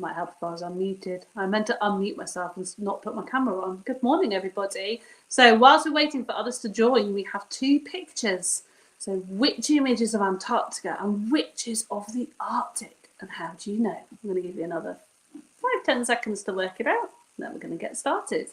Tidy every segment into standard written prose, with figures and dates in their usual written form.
Might help if I was unmuted. I meant to unmute myself and not put my camera on. Good morning, everybody. So whilst we're waiting for others to join, we have two pictures. So which image is of Antarctica and which is of the Arctic? And how do you know? I'm going to give you another 5-10 seconds to work it out. Then we're going to get started.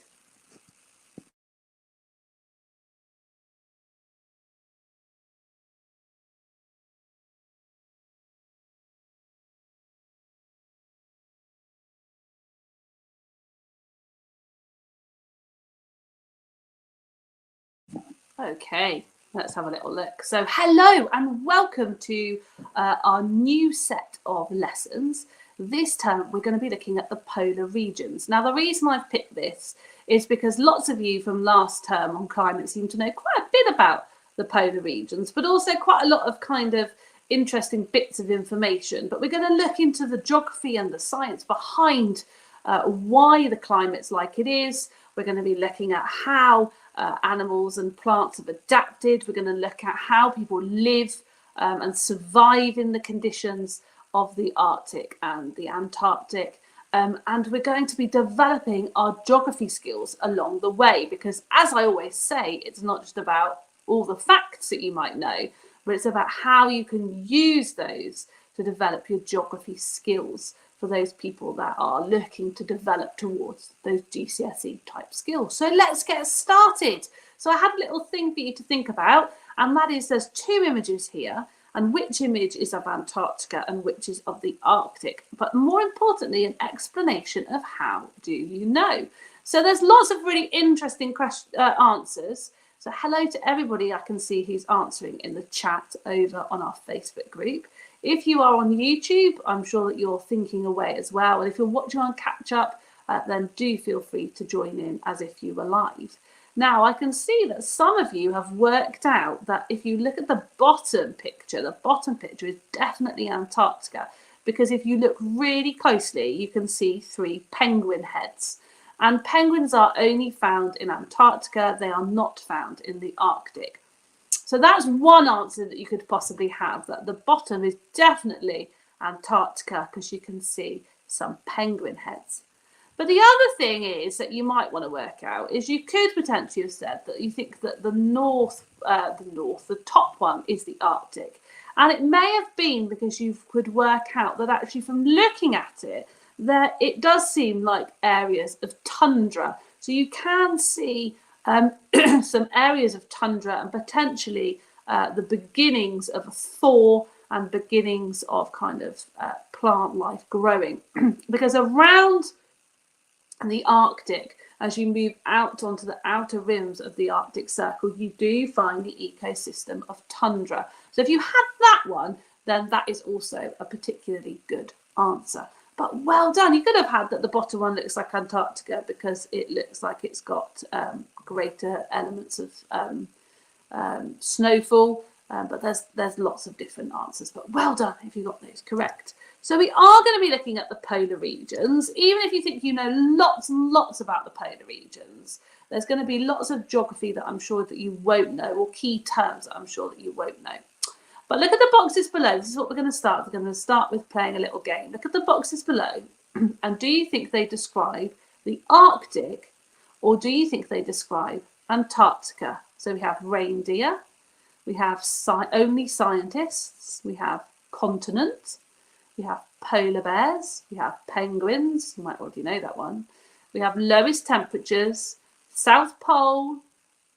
Okay, let's have a little look. So hello and welcome to our new set of lessons. This term we're going to be looking at the polar regions. Now the reason I've picked this is because lots of you from last term on climate seem to know quite a bit about the polar regions, but also quite a lot of kind of interesting bits of information. But we're going to look into the geography and the science behind why the climate's like it is. We're going to be looking at how animals and plants have adapted. We're going to look at how people live and survive in the conditions of the Arctic and the Antarctic. And we're going to be developing our geography skills along the way, because as I always say, it's not just about all the facts that you might know, but it's about how you can use those to develop your geography skills for those people that are looking to develop towards those GCSE type skills. So let's get started. So I had a little thing for you to think about, and that is there's two images here, and which image is of Antarctica and which is of the Arctic, but more importantly, an explanation of how do you know. So there's lots of really interesting answers. So hello to everybody I can see who's answering in the chat over on our Facebook group. If you are on YouTube, I'm sure that you're thinking away as well. And if you're watching on catch up, then do feel free to join in as if you were live. Now, I can see that some of you have worked out that if you look at the bottom picture is definitely Antarctica, because if you look really closely, you can see 3 penguin heads. And penguins are only found in Antarctica. They are not found in the Arctic. So that's one answer that you could possibly have, that the bottom is definitely Antarctica because you can see some penguin heads. But the other thing is that you might want to work out is you could potentially have said that you think that the top one is the Arctic. And it may have been because you could work out that actually from looking at it, that it does seem like areas of tundra. So you can see some areas of tundra and potentially the beginnings of a thaw and beginnings of kind of plant life growing. Because around the Arctic, as you move out onto the outer rims of the Arctic Circle, you do find the ecosystem of tundra. So if you had that one, then that is also a particularly good answer. But well done. You could have had that the bottom one looks like Antarctica because it looks like it's got greater elements of snowfall. But there's lots of different answers. But well done if you got those correct. So we are going to be looking at the polar regions. Even if you think you know lots and lots about the polar regions, there's going to be lots of geography that I'm sure that you won't know, or key terms that I'm sure that you won't know. But look at the boxes below. This is what we're going to start. We're going to start with playing a little game. Look at the boxes below. And do you think they describe the Arctic, or do you think they describe Antarctica? So we have reindeer, we have only scientists, we have continent, we have polar bears, we have penguins, you might already know that one. We have lowest temperatures, South Pole,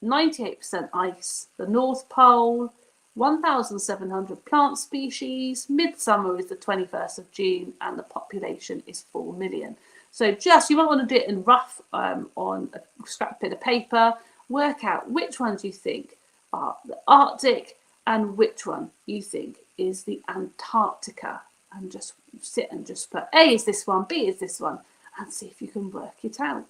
98% ice, the North Pole, 1,700 plant species, midsummer is the 21st of June, and the population is 4 million. So just, you might want to do it in rough on a scrap bit of paper, work out which ones you think are the Arctic and which one you think is the Antarctica, and just sit and just put A is this one, B is this one, and see if you can work it out.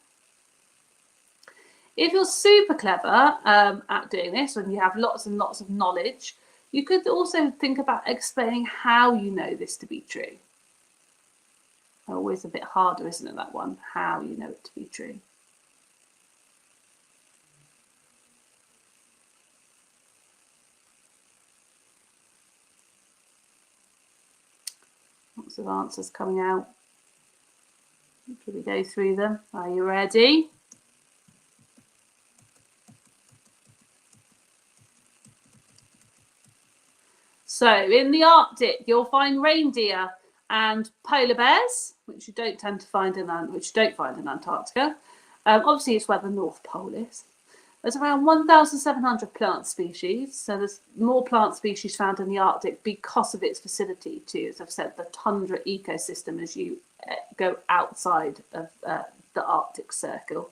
If you're super clever at doing this and you have lots and lots of knowledge, you could also think about explaining how you know this to be true. Always a bit harder, isn't it, that one? How you know it to be true. Lots of answers coming out. Should we go through them? Are you ready? So in the Arctic, you'll find reindeer and polar bears, which you don't tend to find in Antarctica. Obviously, it's where the North Pole is. There's around 1,700 plant species, so there's more plant species found in the Arctic because of its facility to, as I've said, the tundra ecosystem as you go outside of the Arctic Circle.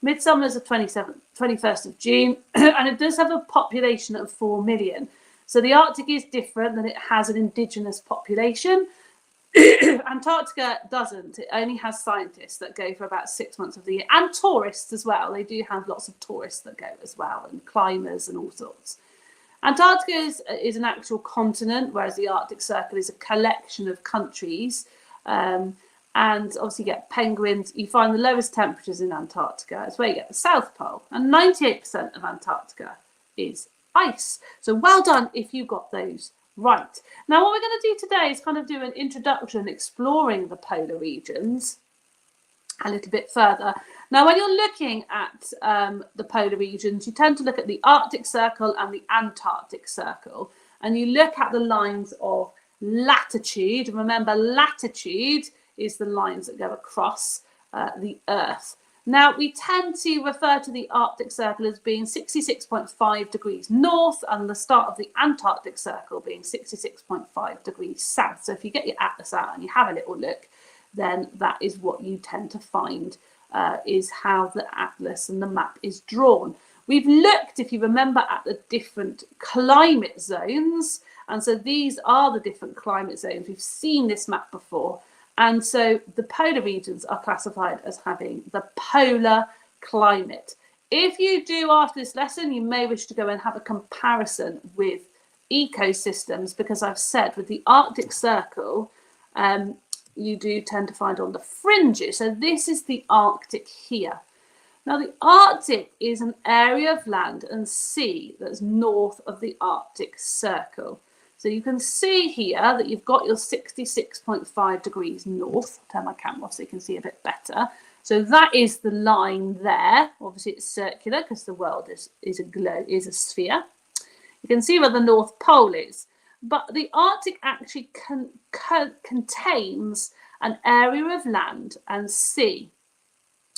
Midsummer is the 21st of June, and it does have a population of 4 million. So the Arctic is different than it has an indigenous population. Antarctica doesn't. It only has scientists that go for about 6 months of the year, and tourists as well. They do have lots of tourists that go as well, and climbers and all sorts. Antarctica is an actual continent, whereas the Arctic Circle is a collection of countries. And obviously you get penguins. You find the lowest temperatures in Antarctica. It's where you get the South Pole. And 98% of Antarctica is ice. So well done if you got those right. Now what we're going to do today is kind of do an introduction exploring the polar regions a little bit further. Now when you're looking at the polar regions, you tend to look at the Arctic Circle and the Antarctic Circle, and you look at the lines of latitude. Remember, latitude is the lines that go across the Earth. Now, we tend to refer to the Arctic Circle as being 66.5 degrees north and the start of the Antarctic Circle being 66.5 degrees south. So if you get your atlas out and you have a little look, then that is what you tend to find is how the atlas and the map is drawn. We've looked, if you remember, at the different climate zones. And so these are the different climate zones. We've seen this map before. And so the polar regions are classified as having the polar climate. If you do after this lesson, you may wish to go and have a comparison with ecosystems, because I've said with the Arctic Circle, you do tend to find on the fringes. So this is the Arctic here. Now the Arctic is an area of land and sea that's north of the Arctic Circle. So you can see here that you've got your 66.5 degrees north. I'll turn my camera off so you can see a bit better. So that is the line there. Obviously it's circular because the world is a globe, is a sphere. You can see where the North Pole is. But the Arctic actually contains an area of land and sea.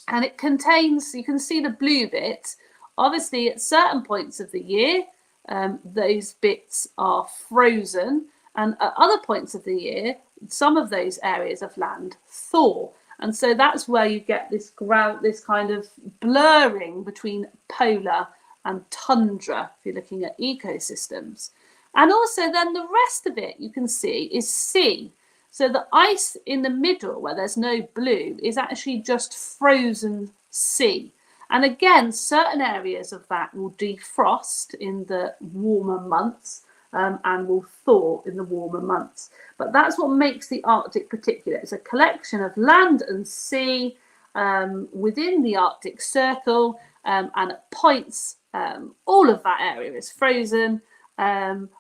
And it contains, you can see the blue bit, obviously at certain points of the year, those bits are frozen, and at other points of the year, some of those areas of land thaw. And so that's where you get this kind of blurring between polar and tundra, if you're looking at ecosystems. And also then the rest of it you can see is sea. So the ice in the middle, where there's no blue, is actually just frozen sea. And again, certain areas of that will defrost in the warmer months and will thaw in the warmer months. But that's what makes the Arctic particular. It's a collection of land and sea within the Arctic Circle, and at points, all of that area is frozen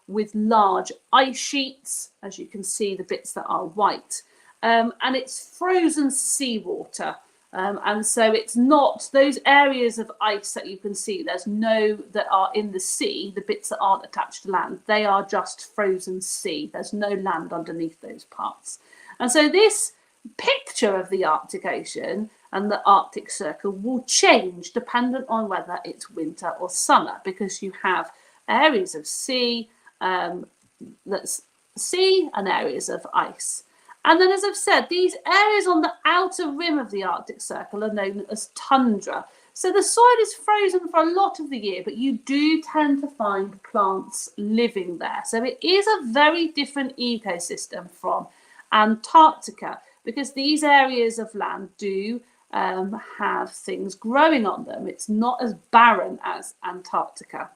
with large ice sheets, as you can see, the bits that are white. And it's frozen seawater. And so it's not those areas of ice that you can see, there's no that are in the sea, the bits that aren't attached to land, they are just frozen sea. There's no land underneath those parts. And so this picture of the Arctic Ocean and the Arctic Circle will change dependent on whether it's winter or summer, because you have areas of sea, that's sea, and areas of ice. And then, as I've said, these areas on the outer rim of the Arctic Circle are known as tundra. So the soil is frozen for a lot of the year, but you do tend to find plants living there. So it is a very different ecosystem from Antarctica, because these areas of land do have things growing on them. It's not as barren as Antarctica.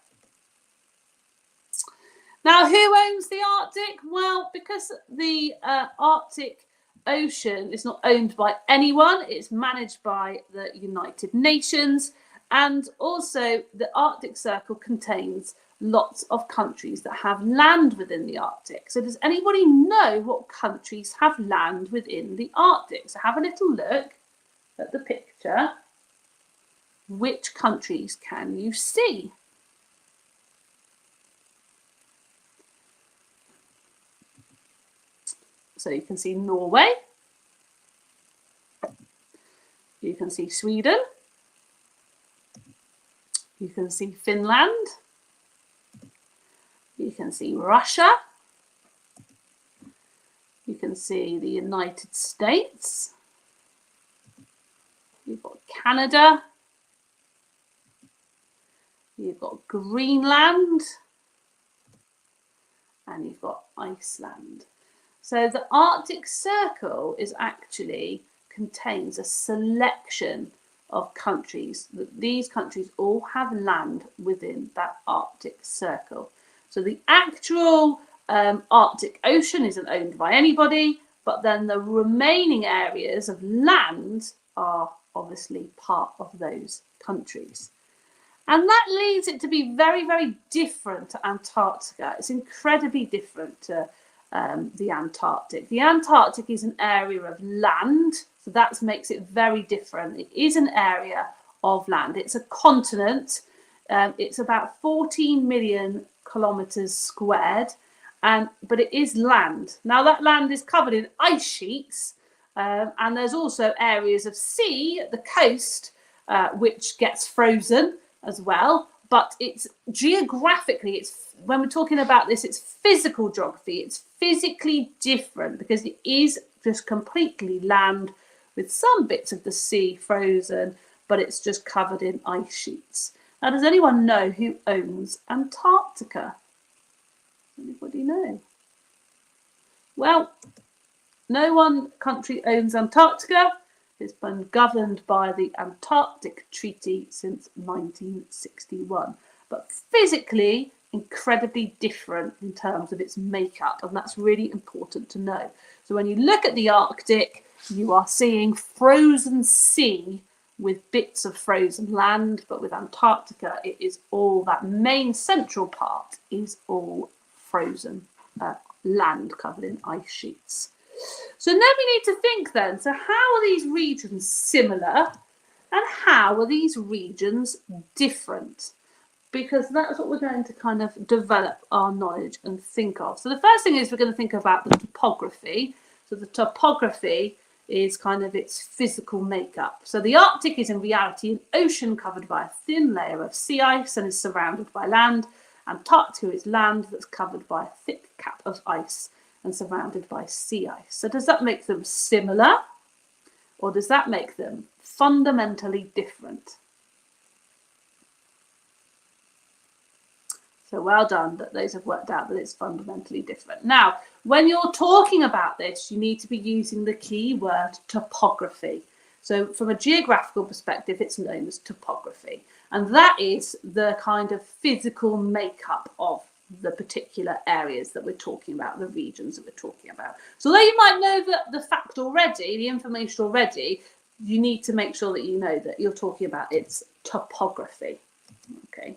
Now, who owns the Arctic? Well, because the Arctic Ocean is not owned by anyone, it's managed by the United Nations, and also the Arctic Circle contains lots of countries that have land within the Arctic. So does anybody know what countries have land within the Arctic? So have a little look at the picture. Which countries can you see? So you can see Norway, you can see Sweden, you can see Finland, you can see Russia, you can see the United States, you've got Canada, you've got Greenland, and you've got Iceland. So the Arctic Circle actually contains a selection of countries. These countries all have land within that Arctic Circle. So the actual Arctic Ocean isn't owned by anybody, but then the remaining areas of land are obviously part of those countries. And that leads it to be very, very different to Antarctica. It's incredibly different to the Antarctic. The Antarctic is an area of land, so that makes it very different. It is an area of land. It's a continent. It's about 14 million kilometres squared, but it is land. Now that land is covered in ice sheets, and there's also areas of sea at the coast which gets frozen as well. But it's geographically, when we're talking about this, it's physical geography. It's physically different because it is just completely land with some bits of the sea frozen, but it's just covered in ice sheets. Now, does anyone know who owns Antarctica? Anybody know? Well, no one country owns Antarctica. It's been governed by the Antarctic Treaty since 1961, but physically incredibly different in terms of its makeup, and that's really important to know. So when you look at the Arctic, you are seeing frozen sea with bits of frozen land, but with Antarctica, it is all that main central part is all frozen land covered in ice sheets. So now we need to think then, so how are these regions similar and how are these regions different? Because that's what we're going to kind of develop our knowledge and think of. So the first thing is we're going to think about the topography. So the topography is kind of its physical makeup. So the Arctic is in reality an ocean covered by a thin layer of sea ice and is surrounded by land. Antarctica is land that's covered by a thick cap of ice and surrounded by sea ice. So does that make them similar, or does that make them fundamentally different? So well done that those have worked out that it's fundamentally different. Now, when you're talking about this, you need to be using the key word topography. So from a geographical perspective, it's known as topography. And that is the kind of physical makeup of the particular areas that we're talking about, the regions that we're talking about. So although you might know the fact already, the information already, you need to make sure that you know that you're talking about its topography. Okay,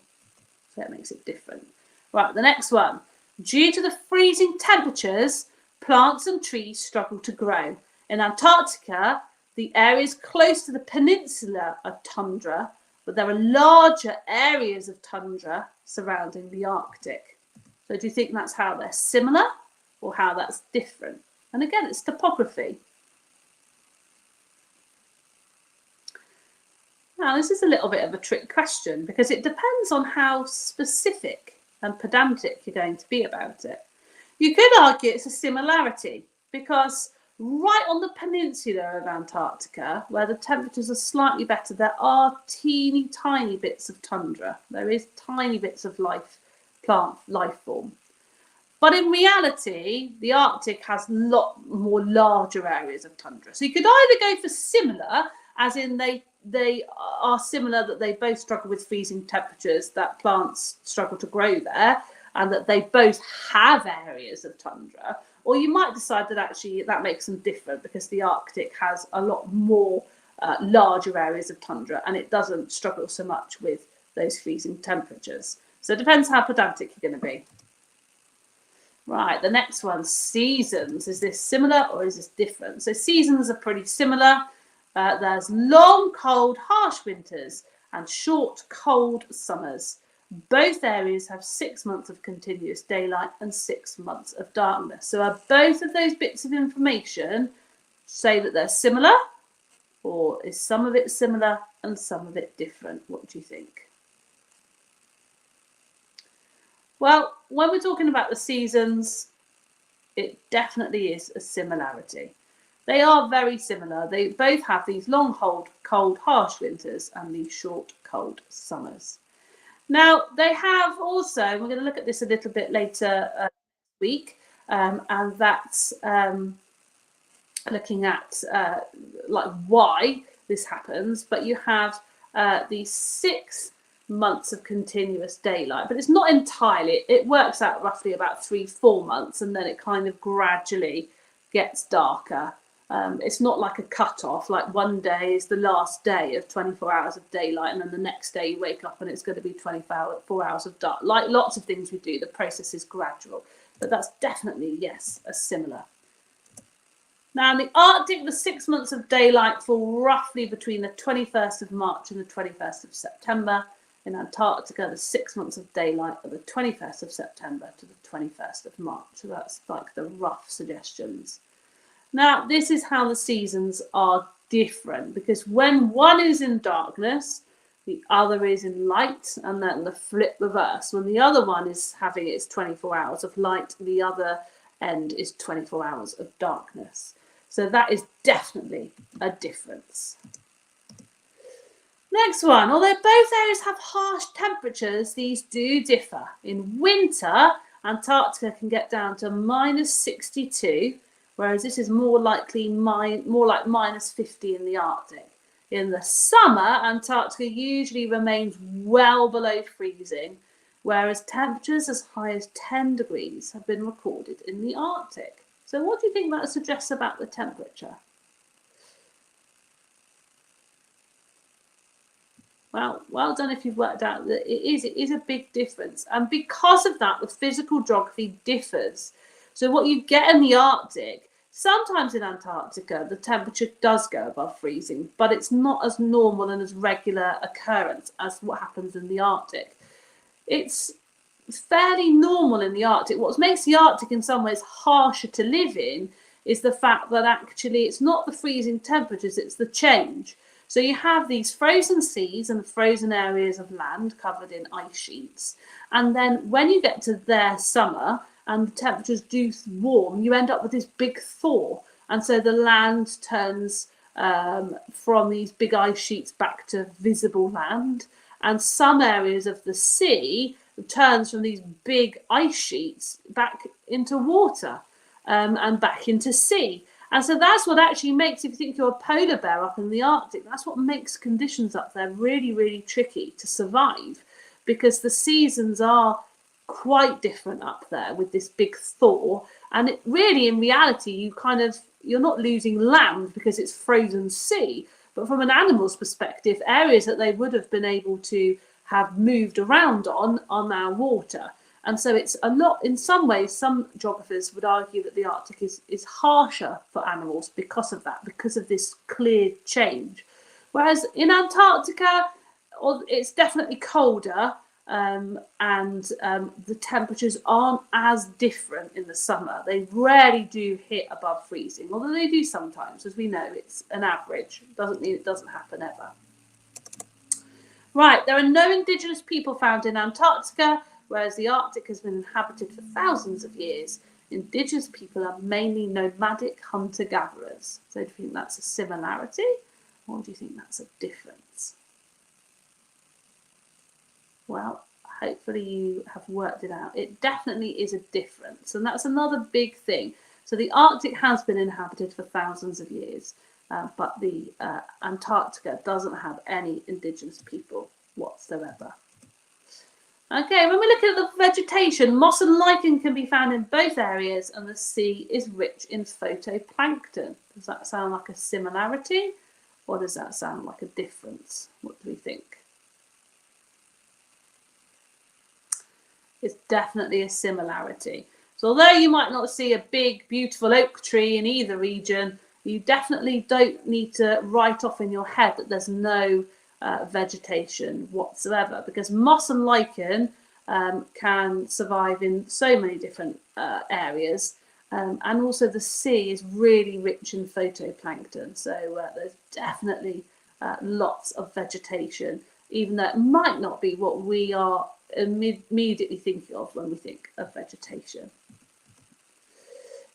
so that makes it different. Right, the next one. Due to the freezing temperatures, plants and trees struggle to grow. In Antarctica, the areas close to the peninsula are tundra, but there are larger areas of tundra surrounding the Arctic. So do you think that's how they're similar or how that's different? And again, it's topography. Now, this is a little bit of a trick question because it depends on how specific and pedantic you're going to be about it. You could argue it's a similarity because right on the peninsula of Antarctica, where the temperatures are slightly better, there are teeny tiny bits of tundra. There is tiny bits of plant life form. But in reality, the Arctic has a lot more larger areas of tundra. So you could either go for similar, as in they are similar, that they both struggle with freezing temperatures, that plants struggle to grow there, and that they both have areas of tundra. Or you might decide that actually that makes them different because the Arctic has a lot more larger areas of tundra and it doesn't struggle so much with those freezing temperatures. So it depends how pedantic you're going to be. Right, the next one, seasons. Is this similar or is this different? So seasons are pretty similar. There's long, cold, harsh winters and short, cold summers. Both areas have 6 months of continuous daylight and 6 months of darkness. So are both of those bits of information say that they're similar, or is some of it similar and some of it different? What do you think? Well, when we're talking about the seasons, it definitely is a similarity. They are very similar. They both have these long, cold, harsh winters and these short, cold summers. Now, they have also, we're going to look at this a little bit later this week, and that's looking at like why this happens, but you have these 6 months of continuous daylight, but it's not entirely, it works out roughly about 3-4 months, and then it kind of gradually gets darker. It's not like a cut-off, like one day is the last day of 24 hours of daylight, and then the next day you wake up and it's going to be 24 hours of dark. Like lots of things we do, the process is gradual, but that's definitely, yes, a similar. Now, in the Arctic, the 6 months of daylight fall roughly between the 21st of March and the 21st of September. In Antarctica, the 6 months of daylight are the 21st of September to the 21st of March. So that's like the rough suggestions. Now, this is how the seasons are different, because when one is in darkness, the other is in light, and then the flip reverse. When the other one is having its 24 hours of light, the other end is 24 hours of darkness. So that is definitely a difference. Next one, although both areas have harsh temperatures, these do differ. In winter, Antarctica can get down to -62, whereas this is more like -50 in the Arctic. In the summer, Antarctica usually remains well below freezing, whereas temperatures as high as 10 degrees have been recorded in the Arctic. So what do you think that suggests about the temperature? Well done if you've worked out that it is a big difference. And because of that, the physical geography differs. So what you get in the Arctic, sometimes in Antarctica, the temperature does go above freezing, but it's not as normal and as regular occurrence as what happens in the Arctic. It's fairly normal in the Arctic. What makes the Arctic in some ways harsher to live in is the fact that actually it's not the freezing temperatures, it's the change. So you have these frozen seas and frozen areas of land covered in ice sheets. And then when you get to their summer and the temperatures do warm, you end up with this big thaw. And so the land turns from these big ice sheets back to visible land. And some areas of the sea turns from these big ice sheets back into water and back into sea. And so that's what actually makes, if you think you're a polar bear up in the Arctic, that's what makes conditions up there really, really tricky to survive, because the seasons are quite different up there with this big thaw. And it really, in reality, you're not losing land because it's frozen sea, but from an animal's perspective, areas that they would have been able to have moved around on are now water. And so it's a lot, in some ways, some geographers would argue that the Arctic is harsher for animals because of that, because of this clear change. Whereas in Antarctica, it's definitely colder, and the temperatures aren't as different in the summer. They rarely do hit above freezing, although they do sometimes. As we know, it's an average. It doesn't mean it doesn't happen ever. Right, there are no indigenous people found in Antarctica, whereas the Arctic has been inhabited for thousands of years. Indigenous people are mainly nomadic hunter-gatherers. So do you think that's a similarity, or do you think that's a difference? Well, hopefully you have worked it out. It definitely is a difference, and that's another big thing. So the Arctic has been inhabited for thousands of years, but the Antarctica doesn't have any indigenous people whatsoever. Okay, when we look at the vegetation, moss and lichen can be found in both areas, and the sea is rich in phytoplankton. Does that sound like a similarity, or does that sound like a difference? What do we think? It's definitely a similarity. So although you might not see a big, beautiful oak tree in either region, you definitely don't need to write off in your head that there's no vegetation whatsoever, because moss and lichen can survive in so many different areas. And also the sea is really rich in phytoplankton, so there's definitely lots of vegetation, even though it might not be what we are immediately thinking of when we think of vegetation.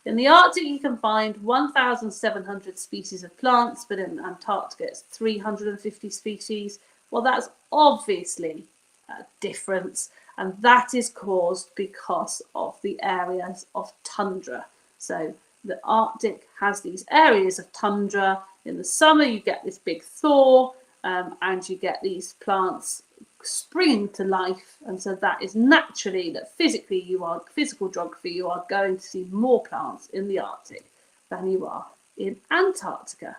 In the Arctic, you can find 1,700 species of plants, but in Antarctica, it's 350 species. Well, that's obviously a difference, and that is caused because of the areas of tundra. So the Arctic has these areas of tundra. In the summer, you get this big thaw, and you get these plants springing to life, and so that is naturally that physical geography, you are going to see more plants in the Arctic than you are in Antarctica.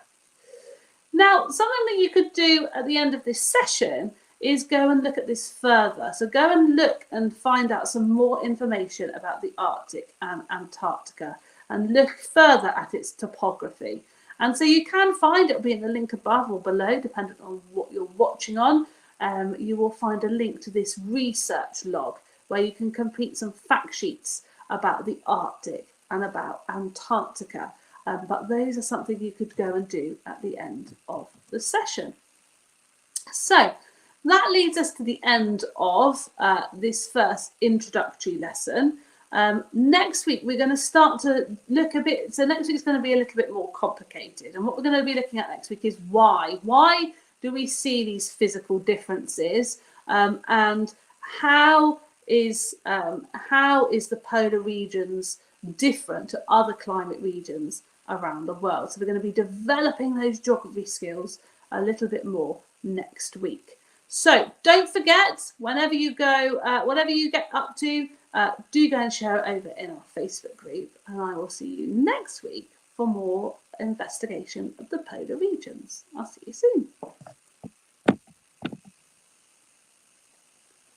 Now, something that you could do at the end of this session is go and look at this further. So go and look and find out some more information about the Arctic and Antarctica, and look further at its topography. And so you can find, it'll be in the link above or below, depending on what you're watching on. You will find a link to this research log where you can complete some fact sheets about the Arctic and about Antarctica. But those are something you could go and do at the end of the session. So that leads us to the end of this first introductory lesson. Next week, we're going to start to look a bit, so next week is going to be a little bit more complicated. And what we're going to be looking at next week is why. Why do we see these physical differences, and how is the polar regions different to other climate regions around the world? So we're going to be developing those geography skills a little bit more next week. So don't forget, whenever you go, whatever you get up to, do go and share it over in our Facebook group, and I will see you next week for more investigation of the polar regions. I'll see you soon.